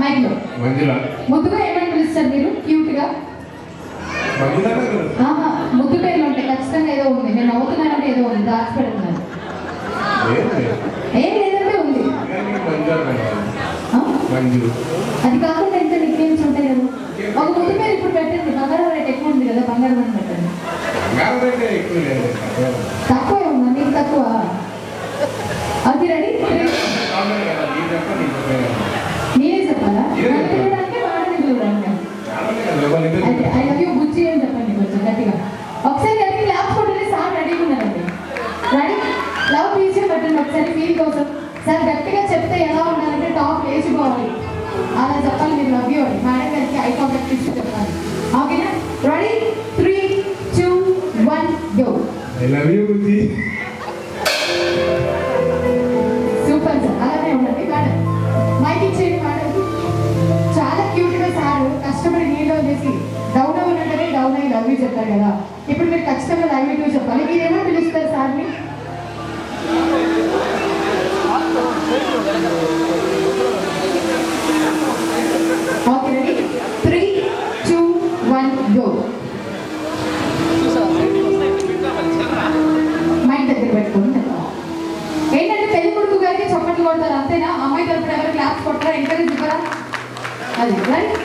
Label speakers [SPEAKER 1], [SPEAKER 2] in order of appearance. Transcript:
[SPEAKER 1] Mic లో ముద్దుగా ఏమని పిలుస్తారు మీరు? క్యూట్ గా ముద్దు పేర్లు ఉంటాయి ఖచ్చితంగా. ఏదో ఉంది, నేను నవ్వుతున్నానంటే ఏదో ఉంది, దాచిపెడుతున్నాను. ఏం లేదంటే ఉంది. అది కాకుండా ఎంత నిక్నేమ్స్ ఉంటాయి కదా. ఒక ముద్దు పేరు ఇప్పుడు పెట్టండి. బంగారం రేట్ ఎక్కువ ఉంది కదా, బంగారం అని పెట్టండి. తక్కువ ఉందా మీకు? తక్కువ. అది రెడీ, నేనే చెప్పాలా? చూడడానికి వాడని చూడండి. ఐ లవ్ యూ బుజ్జి అని చెప్పండి కొంచెం గట్టిగా. ఒకసారి గట్టి క్లాప్ కొట్టండి. సార్ రెడీగా ఉన్నారండి. రెడీ? లవ్ బీజియం పెట్టండి ఒకసారి ఫీల్ కోసం. సార్ గట్టిగా చెప్తే ఎలా ఉండాలంటే టాప్ లేచిపోవాలి, అలా చెప్పాలి. మీరు లవ్ యూ అని మేడం గారికి ఐ కాంటాక్ట్ ఇచ్చి చెప్పాలి. ఓకేనా? Ready? 3, 2, 1 go.
[SPEAKER 2] I love you Bujji.
[SPEAKER 1] Super sir, అలానే ఉండండి. మేడం మైక్ ఇచ్చేయండి. మేడం చాలా క్యూట్ గా సార్ కష్టపడి నీళ్ళు చేసి డౌన్ అవ్వనంటేనే డౌన్ అయ్యి లవ్ యూ చెప్పారు కదా. ఇప్పుడు మీరు ఖచ్చితంగా లవ్ యూ చెప్పాలి. మీరేమో పిలుస్తారు సార్ని? Okay ready? 3, 2, 1 గో. మైక్ దగ్గర పెట్టుకోండి. ఏంటంటే పెళ్లి కొడుకు గారికి చప్పట్లు కొడతారు అంతేనా? అమ్మాయి తరపున ఎవరు క్లాప్స్ కొట్టరా, ఎంకరేజ్ ఇవ్వరా? అది రైట్.